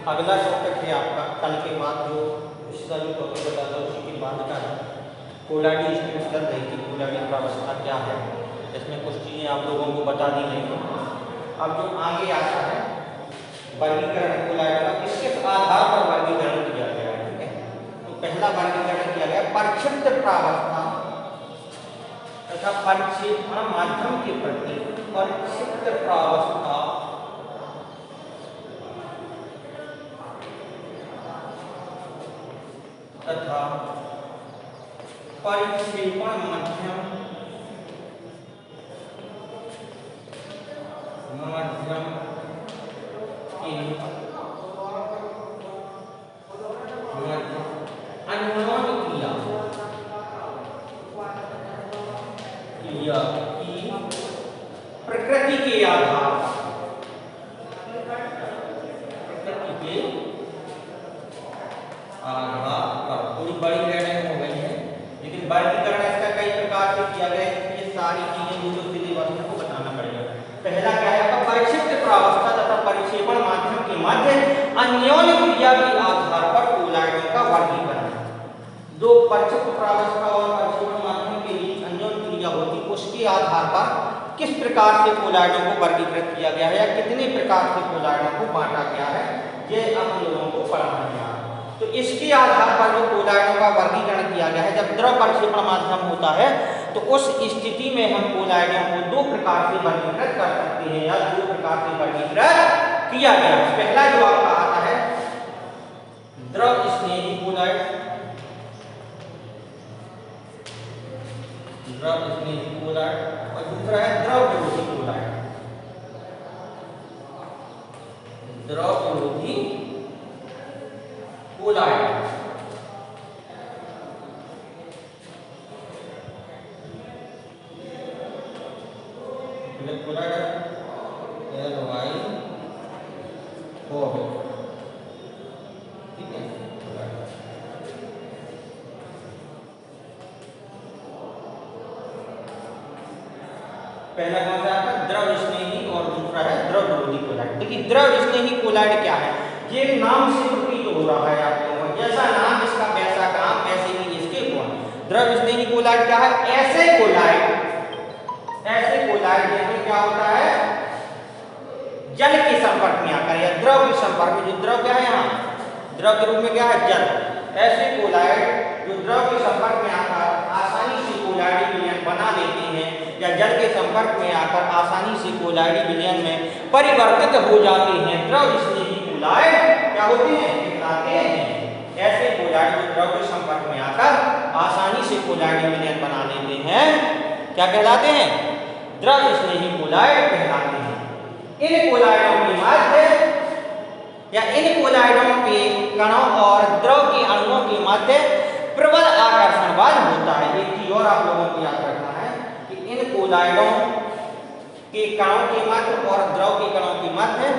अगला टॉपिक है आपका कल के बाद जो इसका जो टॉपिक बता था उसी के बाद का है। कोलाइडी स्टेट चल रही थी, कोलाइडी प्रावस्था क्या है, इसमें कुछ चीज़ें आप लोगों को बता दी गई हैं। अब जो आगे आता है वर्गीकरण कोलाइडी का, किसके आधार पर वर्गीकरण किया गया है, ठीक है। तो पहला वर्गीकरण किया गया परिक्षिप्त प्रावस्था तथा परिक्षेपण माध्यम के प्रति परिक्षिप्त प्रावस्था तथा परिक्षेपण माध्यम के अन्योन क्रिया की प्रकृति के आधार पर थोड़ी बड़ी हेडिंग हो गई है, लेकिन वर्गीकरण इसका कई प्रकार से किया गया है। ये सारी चीजें जो सिलेबस में को बताना पड़ेगा। पहला क्या है, परिक्षिप्त प्रावस्था तथा परिक्षेपण माध्यम के मध्य अन्योन्य क्रिया के आधार पर कोलाइडों का वर्गीकरण। दो परिक्षिप्त प्रावस्था और परिक्षेपण माध्यम के बीच अन्योन्य क्रिया होती, उसके आधार पर किस प्रकार से कोलाइडों को वर्गीकृत किया गया है या कितने प्रकार से कोलाइडों को बांटा गया है, ये हम लोगों को पढ़ना है। तो इसके आधार पर जो कोलाइडों का वर्गीकरण किया गया है, जब द्रव परिक्षेपण माध्यम होता है तो उस स्थिति में हम कोलाइडों को दो प्रकार से वर्गीकृत कर सकते हैं या दो प्रकार से वर्गीकृत किया गया है। पहला जो आपका आता है द्रव स्नेही कोलाइड, द्रव स्नेही कोलाइड, और दूसरा है द्रव विरोधी कोलाइड, द्रव विरोधी कोलाइड। ठीक है, पहला कौन सा आपका द्रव स्नेही और दूसरा है द्रव विरोधी कोलाइड। देखिए द्रव स्नेही कोलाइड क्या है, ये नाम से प्रतीत हो रहा है आप लोगों को, जैसा नाम इसका वैसा काम, वैसे ही इसके गुण। द्रव स्नेही कोलाइड क्या है, ऐसे कोलाइड जिनमें क्या होता है जल के संपर्क में आकर या द्रव के संपर्क में, जो द्रव क्या है यहाँ द्रव के रूप में क्या है जल, ऐसे कोलाइड जो द्रव के संपर्क में आकर आसानी से कोलाइडी विलयन बना लेते हैं या जल के संपर्क में आकर आसानी से कोलाइडी विलयन में परिवर्तित हो जाते हैं, द्रव स्नेही कोलाइड क्या होते हैं, कहलाते हैं। ऐसे कोलाइड जो द्रव के संपर्क में आकर आसानी से कोलाइडी विलयन बना लेते हैं क्या कहलाते हैं, द्रव स्नेही कोलाइड कहलाते हैं। इन कोलाइडों के मध्य या इन कोलाइडों के कणों और द्रव के अणुओं के मध्य प्रबल आकर्षण बल होता है। एक चीज और आप लोगों को याद रखना है कि इन कोलाइडों के कणों के मध्य और द्रव के कणों के मध्य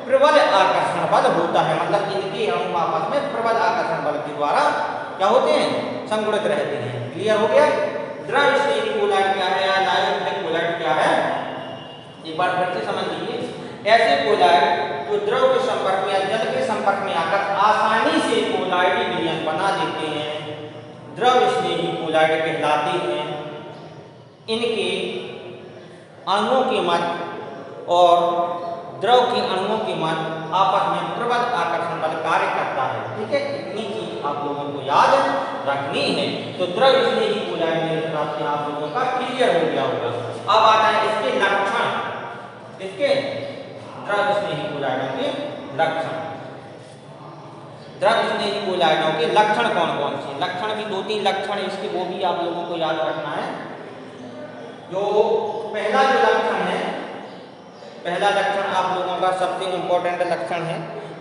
प्रबल आकर्षण बल होता है, मतलब इनके अणु आपस में प्रबल आकर्षण बल के द्वारा क्या होते हैं, संगुणित रहते हैं। क्लियर हो गया। द्रव स्नेही कोलाइड क्या है या डाइइलेक्ट्रिक कोलाइड क्या है, एक बार फिर से समझ लीजिए। ऐसे कोलाइड जो द्रव के संपर्क में या जल के संपर्क में आकर आसानी से कोलाइडी विलयन बना देते हैं, द्रव स्नेही कोलाइड कहलाते हैं। इनके अणुओं के मध्य और द्रव के अणुओं के मध्य आपस में प्रबल आकर्षण बल कार्य करता है। ठीक है, इतनी चीज आप लोगों को याद रखनी है। तो द्रव स्नेही कोलाइड मेरे हिसाब से आप लोगों का क्लियर हो गया होगा। अब आता है इसके लक्षण, इसके द्रव स्नेही कोलाइडों के लक्षण। द्रव स्नेही कोलाइडों के लक्षण कौन कौन से, लक्षण भी दो तीन लक्षण इसके, वो भी आप लोगों को याद रखना है। जो पहला जो लक्षण है, पहला लक्षण आप लोगों का सबसे इम्पोर्टेंट लक्षण है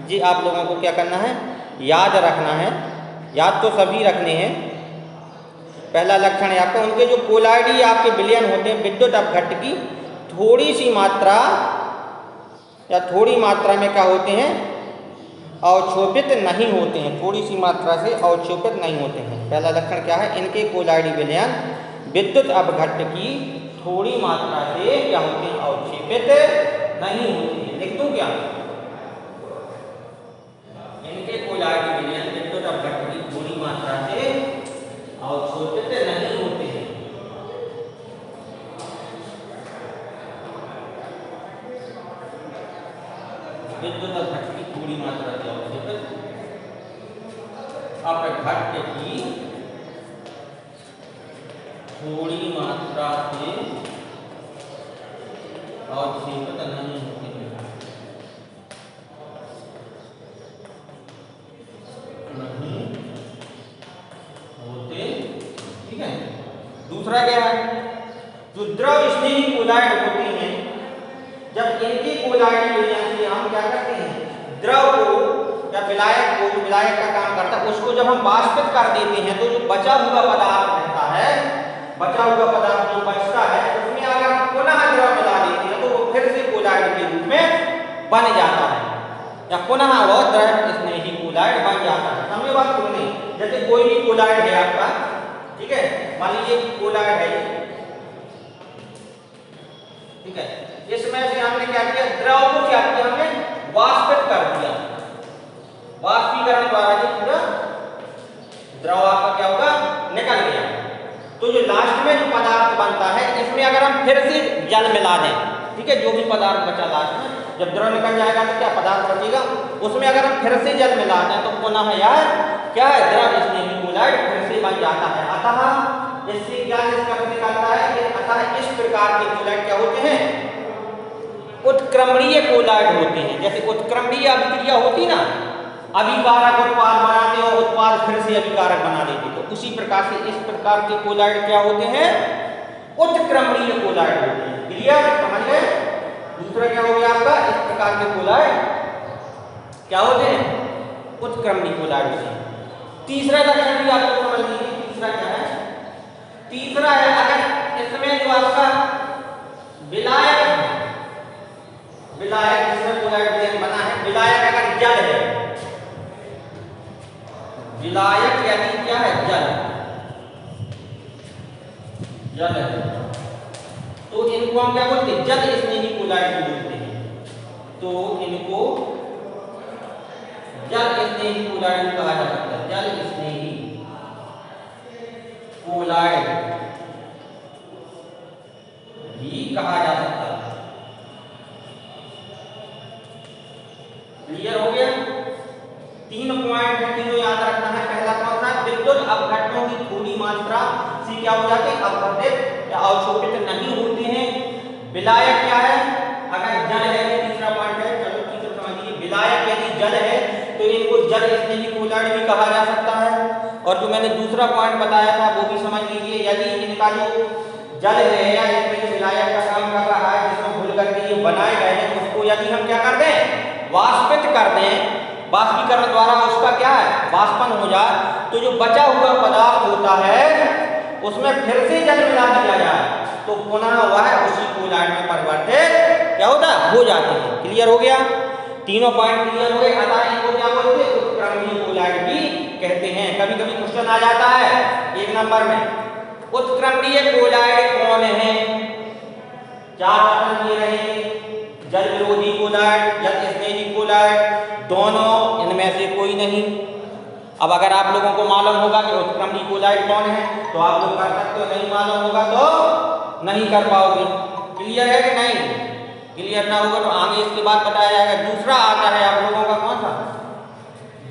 जी, आप लोगों को क्या करना है, याद रखना है। याद तो सभी रखने हैं। पहला लक्षण है आपका, उनके जो कोलाइडी आपके विलयन होते हैं विद्युत अपघट्ट की थोड़ी सी मात्रा या थोड़ी मात्रा में क्या होते हैं, अवक्षोभित नहीं होते हैं, थोड़ी सी मात्रा से अवक्षोभित नहीं होते हैं। पहला लक्षण क्या है, इनके कोलाइडी विलयन विद्युत अपघट्ट की थोड़ी मात्रा से क्या होते हैं, अवक्षेपित नहीं होते हैं। लिख दूं क्या, विद्युत घट की थोड़ी मात्रा की अवक्षेपित अपघट्य की थोड़ी मात्रा से अवक्षेपित नहीं होती है, नहीं होते। ठीक है। दूसरा क्या है, जो द्रव स्नेही कोलाइड होते हैं, जब इनकी कोलाइड से हम क्या करते हैं, द्रव को या विलायक को, जो विलायक का काम करता है उसको जब हम वाष्पित कर देते हैं तो जो बचा हुआ पदार्थ रहता है, बचा हुआ पदार्थ जो बचता है उसमें अगर हम पुनः द्रव मिला देते हैं तो वो फिर से कोलाइड के रूप में बन जाता है, या पुनः वो द्रव स्नेही कोलाइड बन जाता है। समझे बात को नहीं? जैसे कोई भी कोलाइड है आपका, ठीक है, मान लीजिए कोलाइड है, ठीक है, इसमें से हमने क्या किया, द्रव को क्या किया, हमने वाष्पित कर दिया, वाष्पीकरण द्वारा ये पूरा द्रव आपका क्या होगा, निकल गया। तो जो लास्ट में जो पदार्थ बनता है इसमें अगर हम फिर से जल मिला दें, ठीक है, जो भी पदार्थ बचा लास्ट में, जब द्रव निकल जाएगा तो क्या पदार्थ बचेगा, उसमें अगर हम फिर से जल मिला दें तो पुनः यार क्या है, द्रव स्नेही कोलाइड फिर से बन जाता है। अतः इससे क्या निष्कर्ष निकलता है कि अतः इस प्रकार के कोलाइड क्या होते हैं, उत्क्रमणीय कोलाइड होते हैं। जैसे उत्क्रमणीय अभिक्रिया होती ना, अभिकारक उत्पाद बनाते और उत्पाद फिर से अभिकारक बना देते, तो उसी प्रकार से इस प्रकार के कोलाइड क्या होते हैं, उत्क्रमणीय कोलाइड होते हैं। क्लियर, समझ गए? दूसरा क्या हो गया आपका, इस प्रकार के कोलाइड क्या होते हैं, उत्क्रमणीय कोलाइड होते हैं। तीसरा लक्षण भी आपको समझ लीजिए, तीसरा क्या है, तीसरा है अगर इसमें जो आपका विलायक है, विलायक जिसमें कोलाइड बना है, विलायक अगर जल है, विलायक यानी क्या है, जल, जल है, तो इनको हम क्या बोलते हैं, जल स्नेही कोलाइड बोलते हैं। तो इनको जल स्नेही कोलाइड कहा जा सकता है, जल स्नेही कोलाइड भी कहा जा सकता है। क्लियर हो गया? तीन पॉइंट है, तीनों याद रखना है। पहला कौन सा, विद्युत अपघटनों की थोड़ी मात्रा से क्या हो जाते हैं, अपघटित या अवशोषित नहीं होते हैं। विलायक क्या है, अगर जल है, तीसरा पॉइंट है, चलो तीसरा समझिए, विलायक यदि जल है तो इनको जल स्नेही कोलाइड भी कहा जा सकता है। और जो मैंने दूसरा पॉइंट बताया था वो भी समझ लीजिए, यदि इनका जो जल है या इनमें विलायक का काम कर रहा है जिसमें घुल करके ये बनाए गए हैं, उसको यदि हम क्या कर दें, वाष्पित कर दें, वाष्पीकरण द्वारा उसका क्या है, वाष्पन हो जाए, तो जो बचा हुआ पदार्थ होता है उसमें फिर से जल मिला दिया जाए तो पुनः वह उसी कोलाइड में परिवर्तित क्या होता है, हो जाते हैं। क्लियर हो गया? तीनों पॉइंट क्लियर हो गए। अतः इनको क्या बोलते हैं, उत्क्रमणीय कोलाइड भी कहते हैं। कभी कभी क्वेश्चन आ जाता है 1 नंबर में, उत्क्रमणीय कोलाइड कौन है, 4 ऑप्शन दिए रहेंगे, जल विरोधी कोलाइड, जल स्नेही कोलाइड, दोनों, इनमें से कोई नहीं। अब अगर आप लोगों को मालूम होगा कि उत्क्रमणीय कोलाइड कौन है तो आप लोग कर सकते हो, नहीं मालूम होगा तो नहीं कर पाओगे। क्लियर है कि नहीं? क्लियर ना होगा तो आगे इसके बाद बताया जाएगा। दूसरा आता है आप लोगों का कौन सा,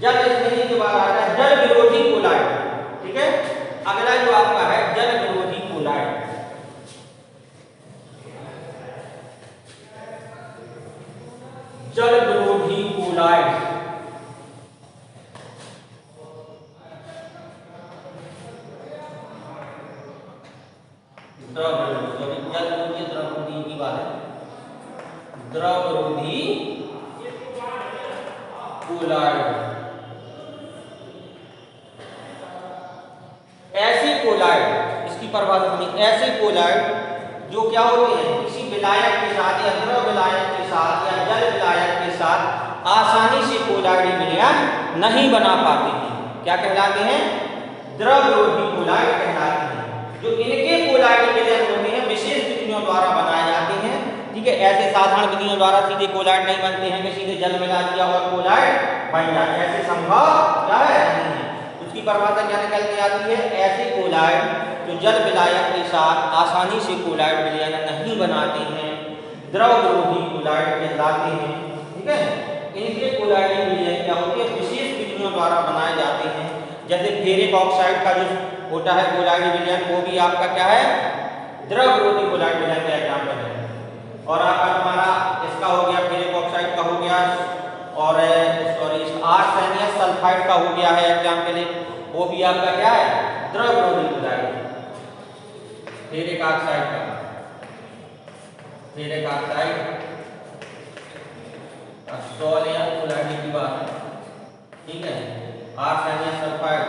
जल स्नेही के बाद आता है जल विरोधी कोलाइड। ठीक है, अगला जो आपका है जल विरोधी कोलाइड। जल विरोधी कोलाइड द्रव विरोधी, द्रव विरोधी की बात है, द्रव विरोधी कोलाइड। ऐसे कोलाइड, इसकी परिभाषा सुनिए, ऐसे कोलाइड जो क्या होते हैं, किसी विलायक के साथ या द्रव विलायक के साथ या जल विलायक के साथ आसानी से कोलाइड विलयन नहीं बना पाते हैं। क्या कहलाते हैं, द्रव विरोधी कोलाइड कहलाते हैं। जो इनके कोलाइड विलयन होते हैं विशेष विधियों द्वारा बनाए जाते हैं। ठीक है, ऐसे साधारण विधियों द्वारा सीधे कोलाइड नहीं बनते हैं कि सीधे जल मिला दिया और कोलाइड बन जाए, ऐसे संभव क्या है, नहीं है। उसकी परिभाषा क्या निकल के आती है, ऐसे कोलाइड जो जल विलायक के साथ आसानी से कोलाइड विलयन नहीं बनाते हैं, द्रव विरोधी कोलाइड कहलाते हैं। ठीक है, इनके कोलाइडिंग विलयन क्या होती है, विशेष विधियों द्वारा बनाए जाते हैं। जैसे फेरिक ऑक्साइड का जो होता है कोलाइड विलयन, वो भी आपका क्या है, द्रव विरोधी कोलाइड विलयन का एग्जाम्पल है। और आपका तुम्हारा इसका हो गया, फेरिक ऑक्साइड का हो गया, और सॉरी आर्सेनियस सल्फाइड का हो गया है एग्जाम्पल, वो भी आपका क्या है, द्रव विरोधी कोलाइड। फेरिक ऑक्साइड का, फेरिक ऑक्साइड सोडियम कोलाइड की बात है, ठीक है। आर्सेनियस सल्फाइड,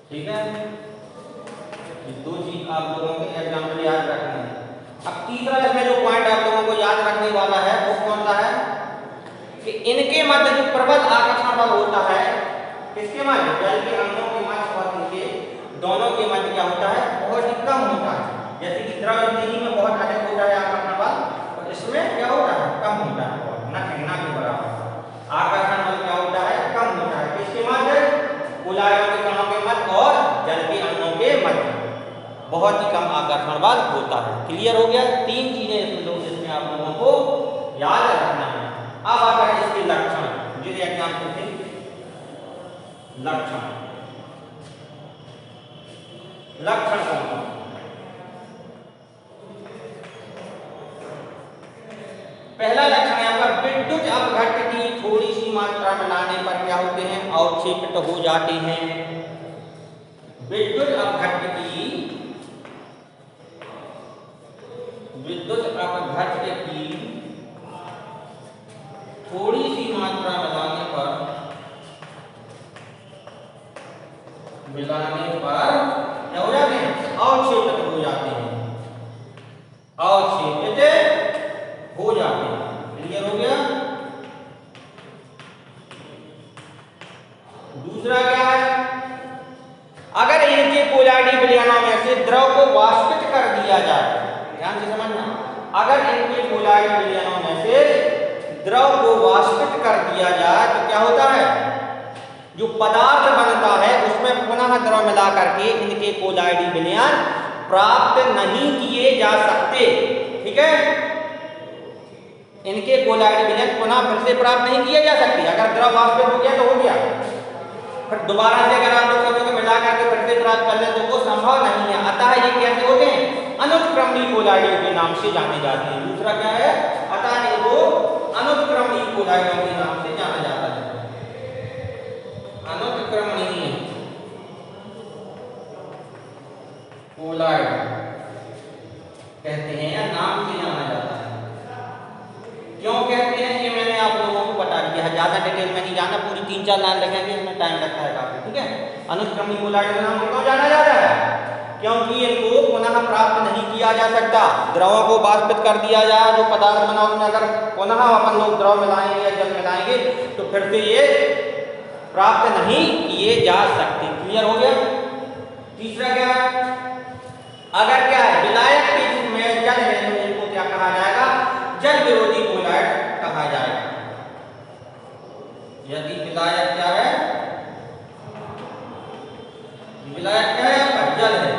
ठीक है। ये दो चीज आप लोगों के एग्जाम्पल याद रखने हैं। अब तीसरा इसमें जो पॉइंट आप लोगों को याद रखने वाला है वो कौन सा है कि इनके मध्य जो प्रबल आकर्षण बल होता है, किसके मध्य, जल के अणुओं के मध्य और इनके दोनों के मध्य क्या होता है, बहुत ही कम होता है। जैसे कि द्रव स्थिति में बहुत अधिक होता है आकर्षण बल, और इसमें क्या होता है, कम होता है, ना के बराबर। आकर्षण बल क्या होता है, कम होता है, किसके मध्य, कोलाइडों के कणों के मध्य और जल के अणुओं के मध्य बहुत ही कम आकर्षण बल होता है। क्लियर हो गया, तीन चीजें इसमें आप लोगों को याद रखना है। अब आता है इसके लक्षण, जो एग्जाम्पल थे लक्षण, लक्षण कौन, पहला लक्षण यहाँ पर विद्युत अपघट्य की थोड़ी सी मात्रा में लाने पर क्या होते हैं, अवक्षेपित हो जाते हैं। विद्युत अपघट्य की, विद्युत अपघट्य की थोड़ी सी मात्रा मिलाने पर क्या हो जाते हैं, अवक्षेपित हो जाते हैं, अवक्षेपित हो जाते हैं। क्लियर हो गया। दूसरा क्या है, अगर इनके कोलाइडिंग विलयनों में से द्रव को वाष्पित कर दिया जाए, ध्यान से समझना, अगर इनके कोलाइडिंग विलयनों में से द्रव को वाष्पित कर दिया जाए तो क्या होता है, जो पदार्थ बनता है उसमें पुनः द्रव मिला करके इनके कोलाइडिंग विलयन प्राप्त नहीं किए जा सकते। ठीक है, इनके कोलाइडिंग विलयन पुनः फिर से प्राप्त नहीं किए जा सकते। अगर द्रव वाष्पित हो गया तो हो गया, फिर दोबारा से अगर आप लोग सभी को मिला करके फिर से प्राप्त कर ले तो वो संभव नहीं है। अतः ये कैसे होते हैं, अनुत्क्रमणीय कोलाइडों के नाम से जाने जाते हैं। दूसरा क्या है, अतः इनको अनुत्क्रमणीय कोलाइडों के नाम से जाना जाता है। अनुत्क्रमणीय कोलाइड कहते हैं या नाम से जाना जाता है। क्यों कहते हैं ये मैंने आप लोगों को बता दिया है, ज्यादा डिटेल में नहीं जाना, पूरी 3-4 लाइन लिखेंगे, इसमें टाइम लगता है काफी। ठीक है, अनुत्क्रमणीय कोलाइड का नाम क्यों जाना जाता है, क्योंकि इनको पुनः प्राप्त नहीं किया जा सकता। द्रवों को वाष्पित कर दिया जाए, जो पदार्थ बना उसमें अगर पुनः अपन लोग द्रव मिलाएंगे या जल मिलाएंगे तो फिर से ये प्राप्त नहीं किए जा सकते। क्लियर हो गया। तीसरा क्या है, अगर क्या है विलायक के जिसमें जल है तो इनको क्या कहा जाएगा, जल विरोधी कोलाइड कहा जाएगा। यदि विलायक क्या है, विलायक क्या है, जल है,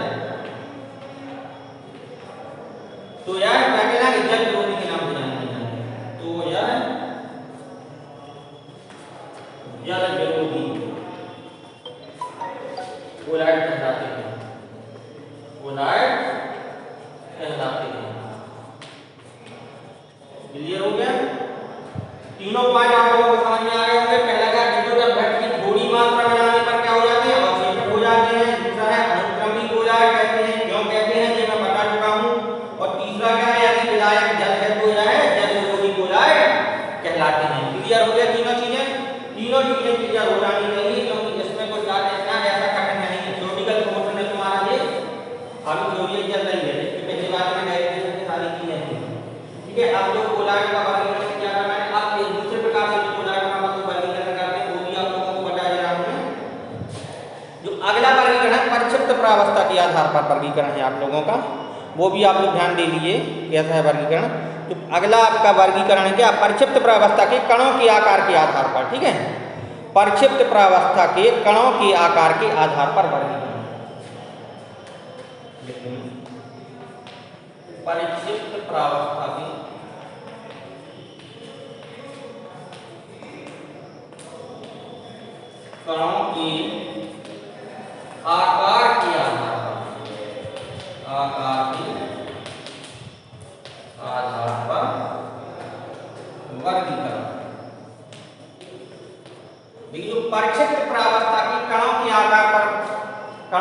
तो यह क्या कहलाएगा, जल विरोधी के नाम से जाना जाएगा। तो यह जल विरोधी कोलाइड कहलाते हैं, कोलाइड कहलाते हैं। क्लियर हो गया। तीनों पॉइंट आप लोगों को समझ में आ गए होंगे। पहला क्या, विद्युत अपघट्य की थोड़ी मात्रा में लाने पर क्या हो जाते हैं, अवक्षेपित हो जाते हैं। दूसरा है अनुत्क्रमणीय कोलाइड कहते हैं, क्यों कहते हैं ये मैं बता चुका हूं। और तीसरा क्या है, यदि विलायक जल है तो यह है जल विरोधी कोलाइड कहलाते हैं। क्लियर हो गया तीनों चीजें, तीनों चीजें क्लियर हो जानी चाहिए, क्योंकि इसमें कुछ ज्यादा ऐसा कठिन नहीं है। थ्योरेटिकल पोर्शन है तुम्हारा ये, अभी थ्योरी चल रही है, इसके पहले बार में डेरिवेशन की सारी चीजें हैं। ठीक है, आप लोग कोलाइड का वर्गीकरण किया था मैंने, अब एक दूसरे प्रकार से कोलाइड का मतलब वर्गीकरण करते हैं वो भी आप लोगों को बता दे रहा हूं मैं। जो अगला वर्गीकरण परिक्षिप्त प्रावस्था के आधार पर वर्गीकरण है आप लोगों का, वो भी आप लोग ध्यान दे लीजिए कैसा है वर्गीकरण। तो अगला आपका वर्गीकरण क्या, परिक्षिप्त प्रावस्था के कणों के आकार के आधार पर। ठीक है, परिक्षिप्त प्रावस्था के कणों के आकार के आधार पर वर्गीकरण। परिक्षिप्त प्रावस्था की कणों की आकार के आधार पर वर्गीकरण। देखिए जो परिक्षिप्त प्रावस्था की कणों के आकार के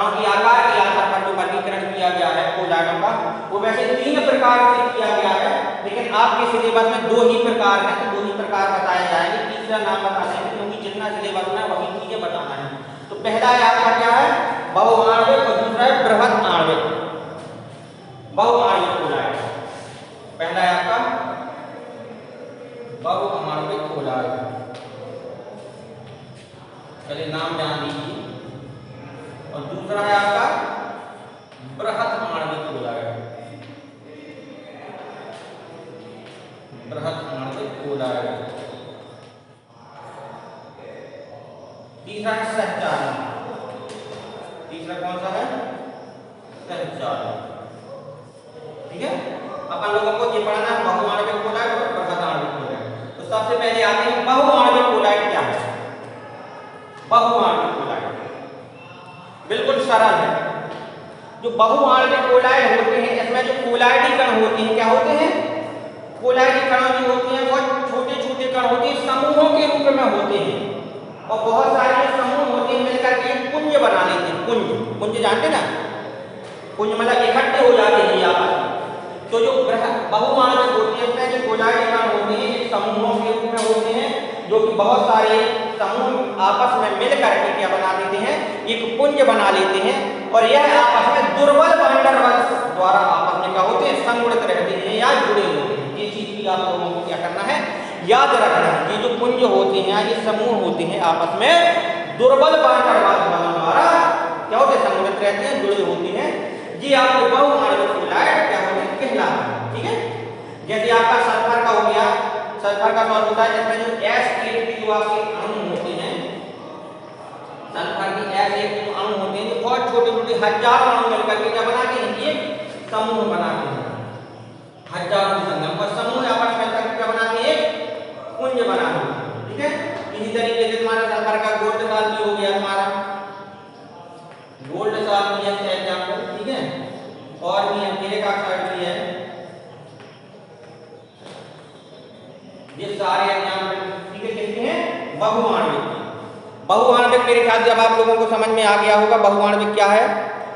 आधार पर जो वर्गीकरण किया गया है कोलाइडों का, वो वैसे 3 प्रकार से किया गया है, लेकिन आपके सिलेबस में 2 ही प्रकार हैं, तो 2 ही प्रकार बताए जाएंगे। तीसरा नाम बताना है क्योंकि जितना सिलेबस में वही चीजें बताना है। तो पहला है आपका क्या है, बहुआण्विक, और दूसरा है बृहद आणविक। बहुआण्विक कोलाइड पहला है आपका बहुआण्विक कोलाइड, चलिए नाम जान लीजिए। और दूसरा है आपका बृहद आणविक कोलाइड, बृहद आणविक कोलाइड। तीसरा है सहचालन, तीसरा कौन सा है, सहचालन। ठीक है, अपन लोगों को ये पढ़ना है बहुआण्विक कोलाइड और बृहद आणविक कोलाइड। तो सबसे पहले आते हैं बहुआण्विक कोलाइड क्या है। बहुआण्विक कोलाइड बिल्कुल सरल है। जो बहुआण्विक कोलाइड होते हैं, इसमें जो कोलाइडी कण होते हैं, क्या होते हैं, कोलाइडी कण जो होते हैं वो छोटे छोटे कण होते हैं, समूहों के रूप में होते हैं, और बहुत सारे समूह होते हैं मिलकर के पुंज बना लेते हैं। पुंज जानते ना, पुंज मतलब इकट्ठे हो जाते हैं आपस में। तो जो बहुआण्विक होते हैं इसमें जो कोलाइडी कण होते हैं एक समूहों के रूप में होते हैं, जो कि बहुत सारे समूह आपस में मिल करके क्या बना देते हैं, एक पुंज बना लेते हैं, और यह आपस में दुर्बल वैन डर वाल्स द्वारा आपस में क्या होते हैं, संगुणित रहते हैं या जुड़े होते हैं। ये चीज भी आप लोगों को क्या करना है, याद रखना है। ये जो पुंज होते हैं, ये समूह होते हैं, आपस में दुर्बल वैन डर वाल्स द्वारा क्या होते हैं, संगुणित रहते हैं, जुड़े होते हैं। ये आपके बहुआण्विक कोलाइड क्या होते हैं, कहलाते हैं। ठीक है, जैसे आपका सल्फर का हो गया, सल्फर का सॉल्व होता है जिसमें जो S8 के जो आपके अणु होते हैं, सल्फर के S8 के अणु होते हैं, जो बहुत छोटे छोटे हजारों अणु मिलकर के क्या बनाते हैं, एक समूह बनाते हैं, हजारों की संख्या में समूह आपस में मिलकर क्या बनाते हैं, एक पुंज बनाते हैं। ठीक है, इसी तरीके से हमारा सल्फर का गोल्ड साल भी हो गया, हमारा गोल्ड साल भी है एग्जांपल। ठीक है, और भी मेरे का ऑक्साइड भी है, ये सारे एग्जाम्पल ठीक है किसके हैं, बहुआण्विक। बहुआण्विक मेरे ख्याल से अब आप लोगों को समझ में आ गया होगा बहुआण्विक क्या है।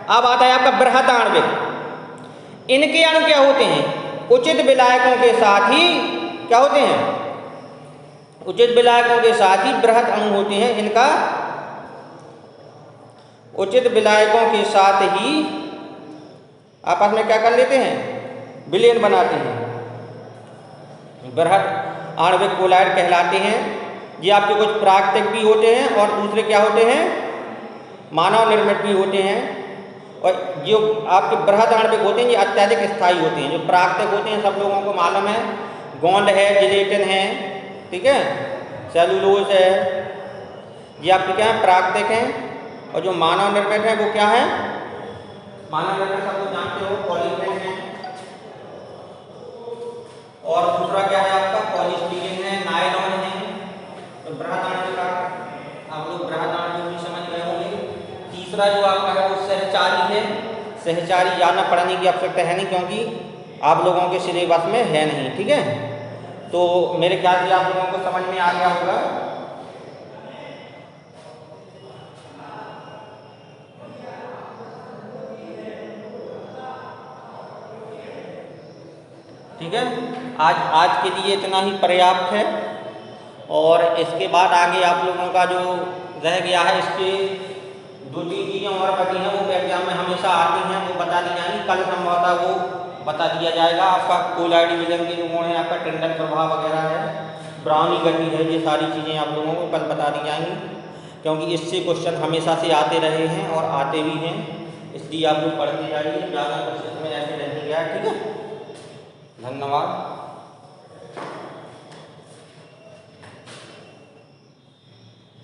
अब आता है आपका बृहद आणविक। इनके अणु क्या होते हैं, उचित विलायकों के साथ ही क्या होते हैं, उचित विलायकों के साथ ही बृहद अणु होते हैं। इनका उचित विलायकों के साथ ही आपस में क्या कर लेते हैं, विलयन बनाते हैं, बृहद आणविक कोलाइड कहलाते हैं। ये आपके कुछ प्राकृतिक भी होते हैं और दूसरे क्या होते हैं, मानव निर्मित भी होते हैं। और जो आपके बृहद आणविक होते हैं ये अत्यधिक स्थायी होते हैं। जो प्राकृतिक होते हैं सब लोगों को मालूम है, गोंद है, जिलेटिन है, ठीक है, सेलुलोज है, ये आपके क्या है, प्राकृतिक हैं। और जो मानव निर्मित है वो क्या है, मानव निर्मित सब लोग जानते हो, पॉलीमेर है, और दूसरा क्या है आपका पॉलीस्टीरीन है, नायलॉन है। तो बृहद आणविक का आप लोग बृहद आणविक भी समझ गए होंगे। तीसरा जो आपका है वो सहचारी है। सहचारी ज़्यादा पढ़ने की आवश्यकता है नहीं क्योंकि आप लोगों के सिलेबस में है नहीं। ठीक है, तो मेरे ख्याल से आप लोगों को समझ में आ गया होगा। ठीक है, आज के लिए इतना ही पर्याप्त है, और इसके बाद आगे आप लोगों का जो रह गया है, इसके 2-3 चीज़ें और बची हैं, वो एग्जाम में हमेशा आती हैं, वो बता दी जाएंगी। कल संभवतः वो बता दिया जाएगा। आपका कोलाइडी विलयन के जो गुण है, आपका टिंडल प्रभाव वगैरह है, ब्राउनी गति है, ये सारी चीज़ें आप लोगों को कल बता दी जाएंगी, क्योंकि इससे क्वेश्चन हमेशा से आते रहे हैं और आते भी हैं, इसलिए आप लोग पढ़ते जाइए, ज़्यादा कुछ इसमें ऐसे नहीं गया। ठीक है, धन्यवाद।